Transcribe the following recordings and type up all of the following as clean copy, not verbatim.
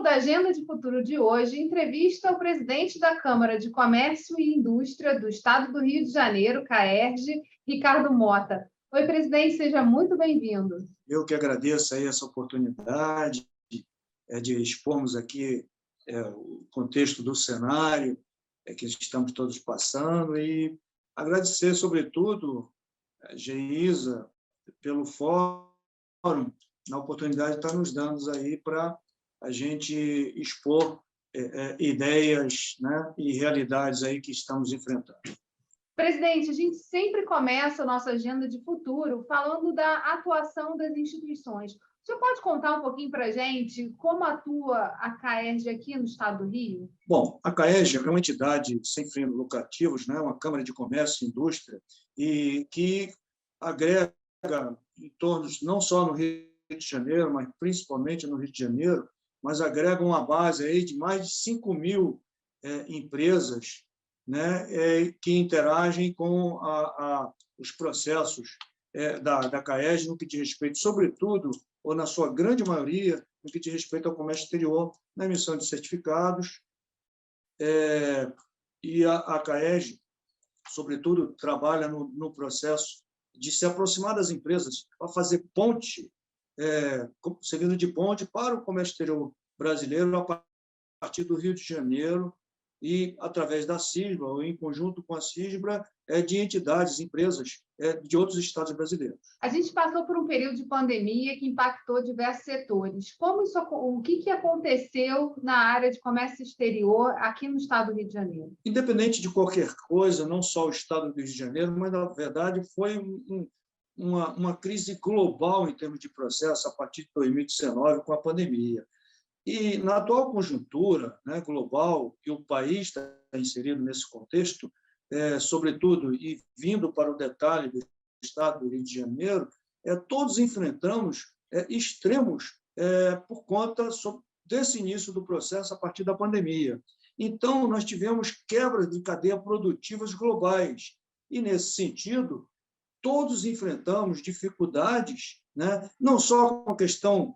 Pauta da Agenda de Futuro de hoje entrevista o presidente da Câmara de Comércio e Indústria do Estado do Rio de Janeiro, CAERJ, Ricardo Mota. Oi, presidente, seja muito bem-vindo. Eu que agradeço aí essa oportunidade de expormos aqui o contexto do cenário que estamos todos passando e agradecer, sobretudo, a Geisa pelo fórum, na oportunidade de estar nos dando aí para a gente expor ideias, né, e realidades aí que estamos enfrentando. Presidente, a gente sempre começa a nossa agenda de futuro falando da atuação das instituições. O senhor pode contar um pouquinho para a gente como atua a CAERJ aqui no estado do Rio? Bom, a CAERJ é uma entidade sem fins lucrativos, né, uma Câmara de Comércio e Indústria, e que agrega em torno, não só no Rio de Janeiro, mas principalmente no Rio de Janeiro, mas agrega uma base aí de mais de 5.000 empresas, né, que interagem com os processos da CAERJ no que diz respeito, sobretudo, ou na sua grande maioria, no que diz respeito ao comércio exterior, na emissão de certificados. E a CAERJ, sobretudo, trabalha no processo de se aproximar das empresas para fazer ponte, servindo de ponte para o comércio exterior brasileiro a partir do Rio de Janeiro e, através da CISBRA, ou em conjunto com a CISBRA, de entidades, empresas de outros estados brasileiros. A gente passou por um período de pandemia que impactou diversos setores. O que aconteceu na área de comércio exterior aqui no estado do Rio de Janeiro? Independente de qualquer coisa, não só o estado do Rio de Janeiro, mas, na verdade, foi uma crise global em termos de processo a partir de 2019, com a pandemia. E, na atual conjuntura, né, global, que o país está inserido nesse contexto, sobretudo, e vindo para o detalhe do estado do Rio de Janeiro, todos enfrentamos extremos por conta desse início do processo a partir da pandemia. Então, nós tivemos quebras de cadeia produtivas globais. E, nesse sentido, todos enfrentamos dificuldades, né, não só com a questão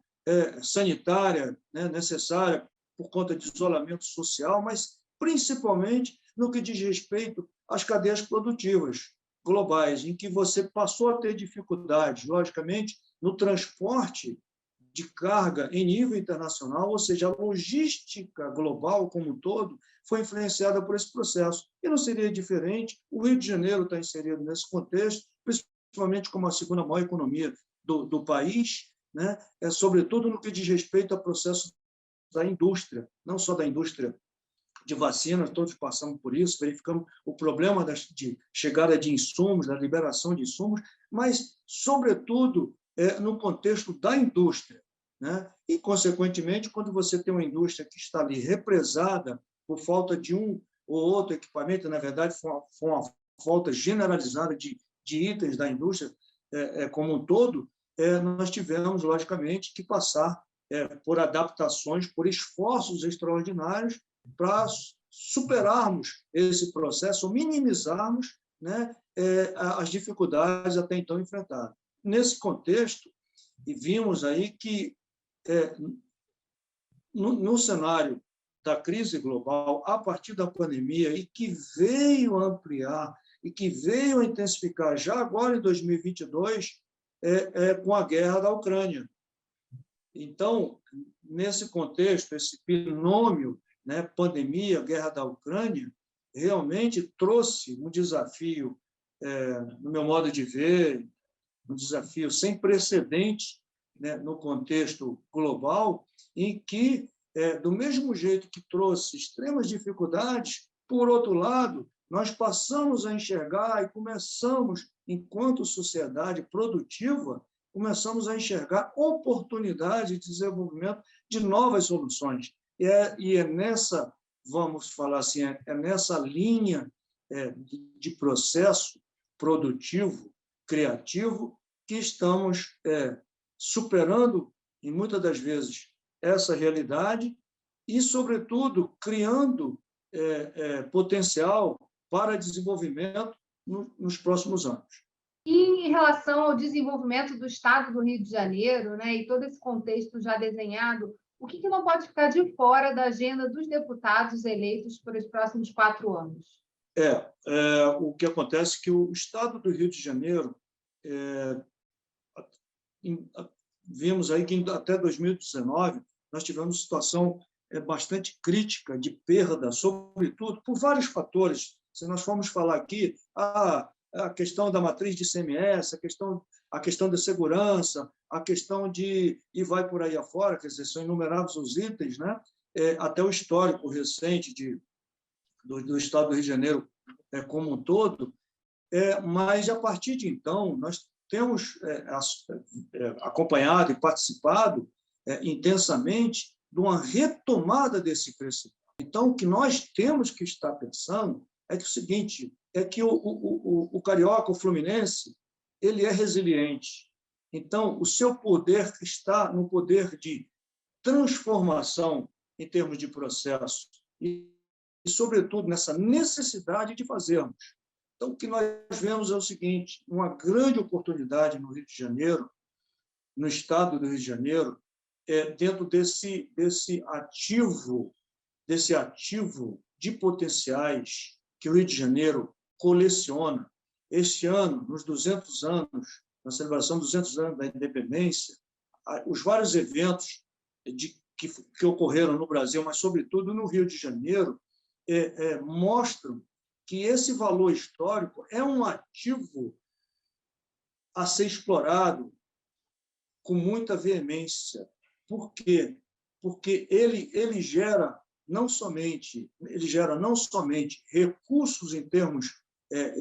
sanitária, né, necessária por conta de isolamento social, mas principalmente no que diz respeito às cadeias produtivas globais, em que você passou a ter dificuldades, logicamente, no transporte de carga em nível internacional, ou seja, a logística global como um todo foi influenciada por esse processo. E não seria diferente, o Rio de Janeiro está inserido nesse contexto, principalmente como a segunda maior economia do país, né? Sobretudo no que diz respeito ao processo da indústria, não só da indústria de vacinas, todos passamos por isso, verificamos o problema de chegada de insumos, da liberação de insumos, mas, sobretudo, no contexto da indústria, né? E, consequentemente, quando você tem uma indústria que está ali represada por falta de um ou outro equipamento, na verdade, foi uma falta generalizada de itens da indústria como um todo, nós tivemos, logicamente, que passar por adaptações, por esforços extraordinários para superarmos esse processo, minimizarmos, né, as dificuldades até então enfrentadas. Nesse contexto, e vimos aí que, no cenário da crise global, a partir da pandemia, e que veio ampliar, e que veio intensificar já agora em 2022, com a guerra da Ucrânia. Então, nesse contexto, esse binômio, né, pandemia, guerra da Ucrânia, realmente trouxe um desafio, no meu modo de ver, um desafio sem precedentes, né, no contexto global, em que, do mesmo jeito que trouxe extremas dificuldades, por outro lado, nós passamos a enxergar e começamos, enquanto sociedade produtiva, começamos a enxergar oportunidade de desenvolvimento de novas soluções. E é nessa, vamos falar assim, nessa linha de processo produtivo, criativo, que estamos superando, e muitas das vezes, essa realidade e, sobretudo, criando potencial para desenvolvimento nos próximos anos. E em relação ao desenvolvimento do estado do Rio de Janeiro, né, e todo esse contexto já desenhado, o que não pode ficar de fora da agenda dos deputados eleitos para os próximos 4 anos? O que acontece é que o Estado do Rio de Janeiro, vimos aí que até 2019 nós tivemos situação bastante crítica de perda, sobretudo por vários fatores. Se nós formos falar aqui, a questão da matriz de ICMS, a questão da segurança, a questão de... e vai por aí afora, quer dizer, são inumeráveis os itens, né? Até o histórico recente do Estado do Rio de Janeiro como um todo, mas, a partir de então, nós temos acompanhado e participado intensamente de uma retomada desse crescimento. Então, o que nós temos que estar pensando é que o seguinte, é que o carioca, o fluminense, ele é resiliente. Então, o seu poder está no poder de transformação em termos de processo e, sobretudo, nessa necessidade de fazermos. Então, o que nós vemos é o seguinte, uma grande oportunidade no Rio de Janeiro, no estado do Rio de Janeiro, dentro desse ativo de potenciais que o Rio de Janeiro coleciona. Este ano, nos 200 anos, na celebração dos 200 anos da independência, os vários eventos que ocorreram no Brasil, mas, sobretudo, no Rio de Janeiro, mostram que esse valor histórico é um ativo a ser explorado com muita veemência. Por quê? Porque ele gera não somente recursos em termos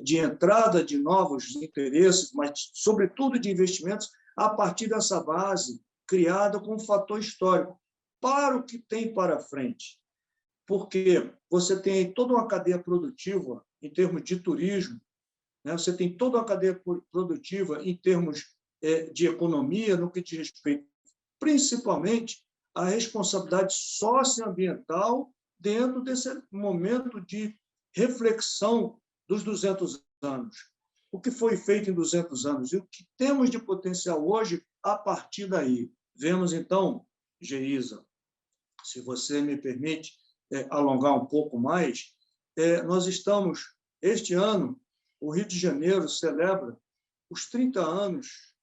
de entrada de novos interesses, mas, sobretudo, de investimentos a partir dessa base criada com um fator histórico para o que tem para frente. Porque você tem toda uma cadeia produtiva em termos de turismo, né? Você tem toda uma cadeia produtiva em termos de economia, no que diz respeito, principalmente, à responsabilidade socioambiental dentro desse momento de reflexão dos 200 anos. O que foi feito em 200 anos e o que temos de potencial hoje a partir daí. Vemos, então, Geisa, se você me permite alongar um pouco mais, nós estamos, este ano, o Rio de Janeiro celebra os 30 anos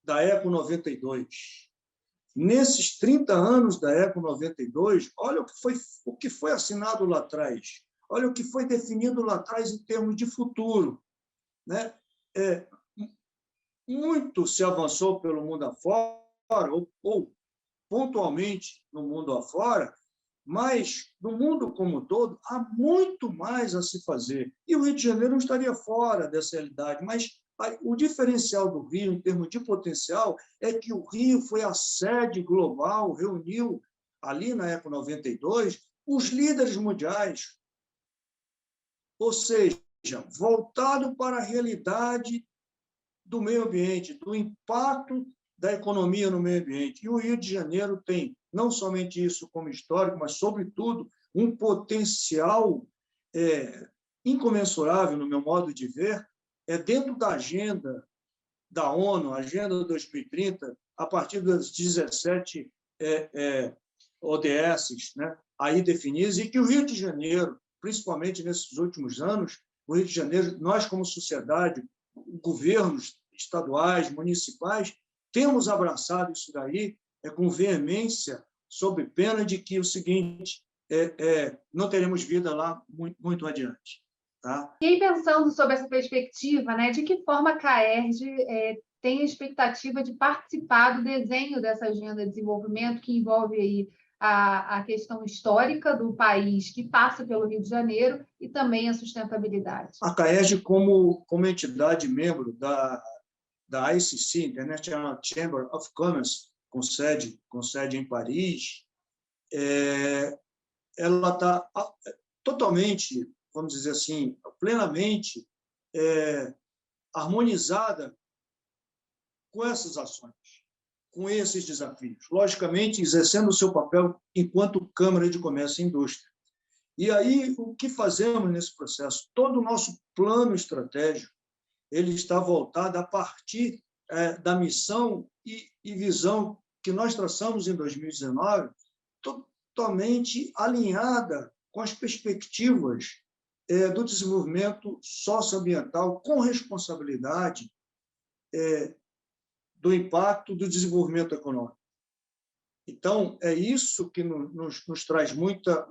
da Eco 92. Nesses 30 anos da Eco 92, olha o que foi assinado lá atrás, olha o que foi definido lá atrás em termos de futuro, né? Muito se avançou pelo mundo afora, ou pontualmente no mundo afora, mas, no mundo como um todo, há muito mais a se fazer. E o Rio de Janeiro não estaria fora dessa realidade, mas o diferencial do Rio, em termos de potencial, é que o Rio foi a sede global, reuniu, ali na Eco 92, os líderes mundiais. Ou seja, voltado para a realidade do meio ambiente, do impacto da economia no meio ambiente. E o Rio de Janeiro tem não somente isso como histórico, mas, sobretudo, um potencial incomensurável, no meu modo de ver, dentro da agenda da ONU, a Agenda 2030, a partir das 17 ODS, né, aí definidas, e que o Rio de Janeiro, principalmente nesses últimos anos, o Rio de Janeiro, nós como sociedade, governos estaduais, municipais, temos abraçado isso daí com veemência, sob pena de que o seguinte, não teremos vida lá muito adiante. Tá? E aí, pensando sobre essa perspectiva, né, de que forma a CAERJ tem a expectativa de participar do desenho dessa agenda de desenvolvimento que envolve aí a questão histórica do país que passa pelo Rio de Janeiro e também a sustentabilidade? A CAERJ, como entidade membro da ICC, International Chamber of Commerce, com sede em Paris, ela está totalmente, vamos dizer assim, plenamente harmonizada com essas ações, com esses desafios, logicamente exercendo o seu papel enquanto Câmara de Comércio e Indústria. E aí, o que fazemos nesse processo? Todo o nosso plano estratégico ele está voltado a partir da missão e visão que nós traçamos em 2019 totalmente alinhada com as perspectivas do desenvolvimento socioambiental com responsabilidade do impacto do desenvolvimento econômico. Então, é isso que nos traz muita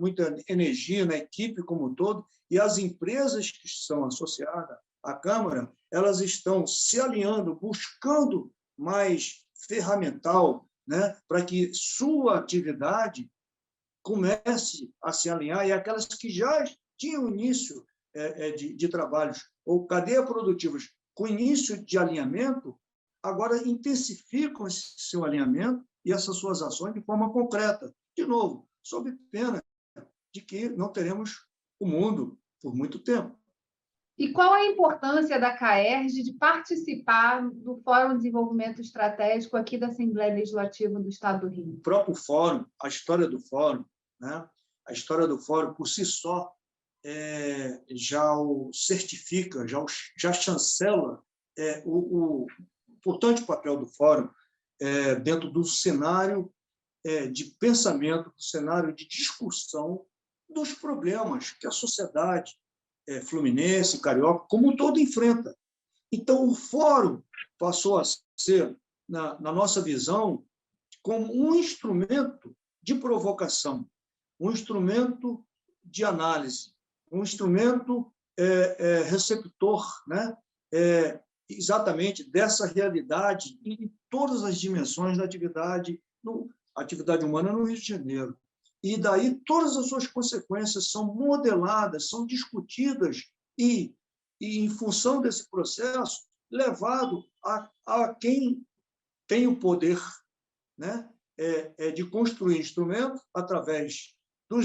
energia na equipe como um todo, e as empresas que são associadas à Câmara, elas estão se alinhando, buscando mais ferramental, né, para que sua atividade comece a se alinhar, e aquelas que já tinham início de trabalhos ou cadeia produtivas com início de alinhamento, agora intensificam esse seu alinhamento e essas suas ações de forma concreta. De novo, sob pena de que não teremos o mundo por muito tempo. E qual a importância da CAERJ de participar do Fórum de Desenvolvimento Estratégico aqui da Assembleia Legislativa do Estado do Rio? O próprio fórum, a história do fórum, né? A história do fórum, por si só, já o certifica, já chancela o importante papel do fórum dentro do cenário de pensamento, do cenário de discussão dos problemas que a sociedade fluminense, carioca, como um todo enfrenta. Então, o fórum passou a ser, na nossa visão, como um instrumento de provocação, um instrumento de análise, um instrumento receptor, né? Exatamente dessa realidade em todas as dimensões da atividade humana no Rio de Janeiro. E daí todas as suas consequências são modeladas, são discutidas e em função desse processo, levado a quem tem o poder, né, de construir instrumentos através do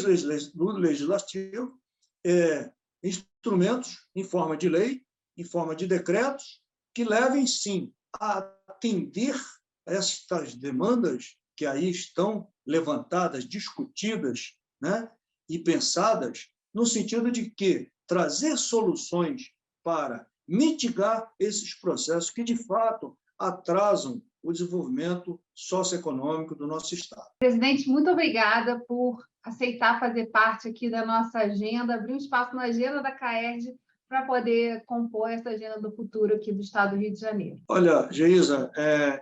legislativo, instrumentos em forma de lei, em forma de decretos, que levem, sim, a atender estas demandas que aí estão levantadas, discutidas, né, e pensadas, no sentido de que trazer soluções para mitigar esses processos que, de fato, atrasam o desenvolvimento socioeconômico do nosso Estado. Presidente, muito obrigada por aceitar fazer parte aqui da nossa agenda, abrir um espaço na agenda da CAERJ para poder compor essa agenda do futuro aqui do Estado do Rio de Janeiro. Olha, Geisa,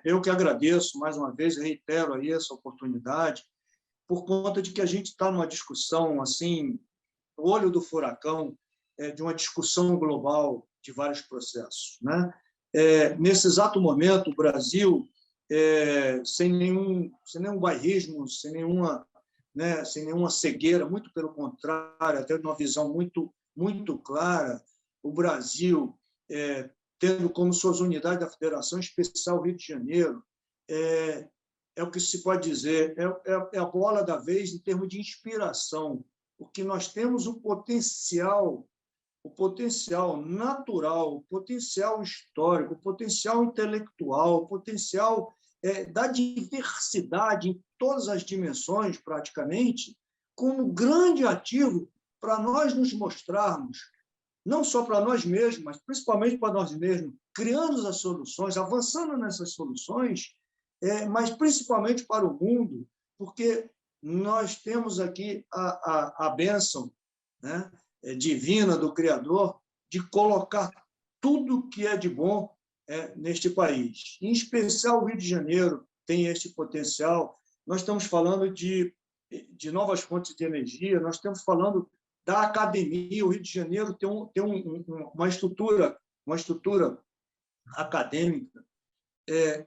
eu que agradeço mais uma vez, reitero aí essa oportunidade, por conta de que a gente está numa discussão, assim, no olho do furacão, de uma discussão global de vários processos, né? Nesse exato momento, o Brasil, sem nenhum bairrismo, sem nenhuma cegueira, muito pelo contrário, até uma visão muito clara, o Brasil, tendo como suas unidades da Federação Especial Rio de Janeiro, é o que se pode dizer, é a bola da vez em termos de inspiração, porque nós temos o potencial natural, o potencial histórico, o potencial intelectual, o potencial da diversidade em todas as dimensões, praticamente, como grande ativo para nós nos mostrarmos, não só para nós mesmos, mas principalmente para nós mesmos, criando as soluções, avançando nessas soluções, mas principalmente para o mundo, porque nós temos aqui a bênção, né, divina do Criador de colocar tudo que é de bom neste país. Em especial, o Rio de Janeiro tem este potencial. Nós estamos falando de novas fontes de energia, nós estamos falando da academia. O Rio de Janeiro tem uma estrutura acadêmica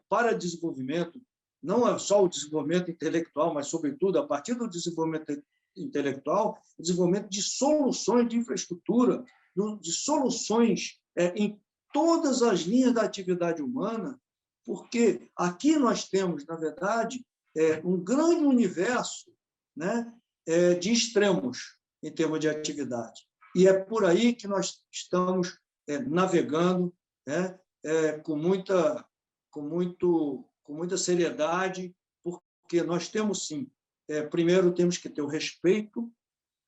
para desenvolvimento, não é só o desenvolvimento intelectual, mas, sobretudo, a partir do desenvolvimento intelectual, o desenvolvimento de soluções de infraestrutura, de soluções em todas as linhas da atividade humana, porque aqui nós temos, na verdade, um grande universo, né, de extremos em termos de atividade. E é por aí que nós estamos navegando, né, com muita seriedade, porque nós temos, sim, primeiro temos que ter o respeito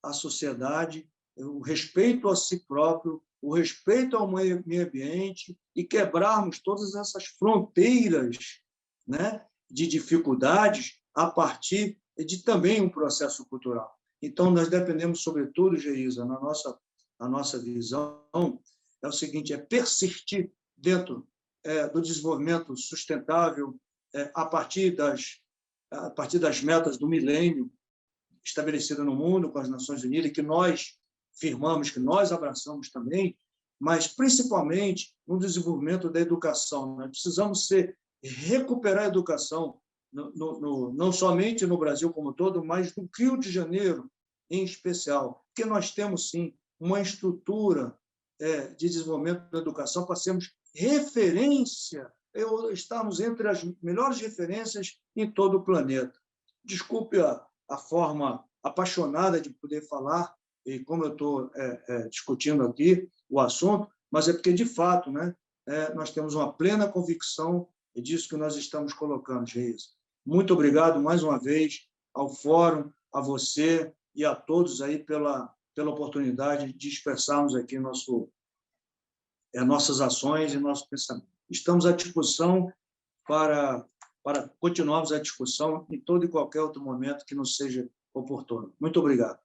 à sociedade, o respeito a si próprio, o respeito ao meio ambiente e quebrarmos todas essas fronteiras, né, de dificuldades a partir de também um processo cultural. Então, nós dependemos, sobretudo, Geisa, na nossa visão, é o seguinte, é persistir dentro do desenvolvimento sustentável a partir das metas do milênio estabelecidas no mundo com as Nações Unidas, que nós firmamos, que nós abraçamos também, mas principalmente no desenvolvimento da educação. Nós precisamos recuperar a educação, não somente no Brasil como um todo, mas no Rio de Janeiro em especial, porque nós temos, sim, uma estrutura de desenvolvimento da educação para sermos referência, estarmos entre as melhores referências em todo o planeta. Desculpe a forma apaixonada de poder falar, e como eu estou discutindo aqui o assunto, mas é porque, de fato, né, nós temos uma plena convicção disso que nós estamos colocando, Geisa. Muito obrigado, mais uma vez, ao Fórum, a você e a todos aí pela oportunidade de expressarmos aqui nossas ações e nosso pensamento. Estamos à disposição para continuarmos a discussão em todo e qualquer outro momento que nos seja oportuno. Muito obrigado.